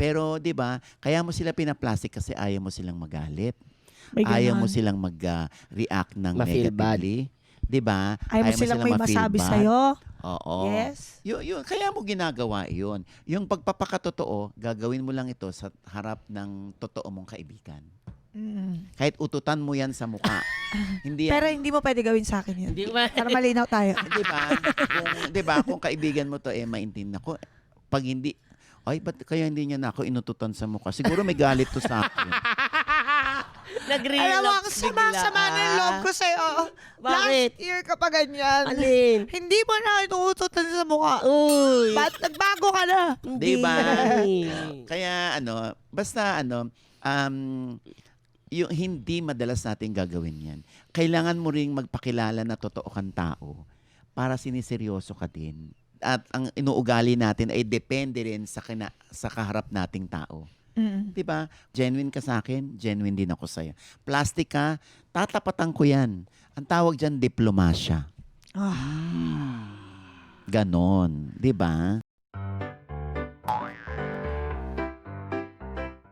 Pero 'di ba, kaya mo sila pinaplastic kasi ayaw mo silang magalit. May Ayaw mo ganon. silang mag-react ng Ma-feel bad. negatively. 'Di ba? Ayaw mo silang may ma-feel masabi bad. sa'yo. Oo. Yes. Yun, kaya mo ginagawa yun. Yung pagpapakatotoo, gagawin mo lang ito sa harap ng totoo mong kaibigan. Kahit ututan mo yan sa mukha. Hindi yan. Pero hindi mo pwede gawin sa akin yun. Hindi ba? Para malinaw tayo. 'Di ba? Di ba, kung kaibigan mo to, maintindihan ko. Pag hindi, ay, ba't kaya hindi niya na ako inututan sa mukha? Siguro may galit to sa akin. Nag-relapse Alam mo, ang sama-sama ng loob ko sa'yo. Bakit? Last year ka pa ganyan. Alin? Hindi mo na inuutotan sa mukha. Uy! Ba't nagbago ka na? Di ba? Hindi. Kaya basta yung hindi madalas natin gagawin yan. Kailangan mo ring magpakilala na totoo kang tao para siniseryoso ka din. At ang inuugali natin ay depende rin sa kaharap nating tao. Diba? Genuine ka sa akin, genuine din ako sa'yo. Plastic ka, tatapatan ko yan. Ang tawag dyan, diplomasya. Ganon. Diba?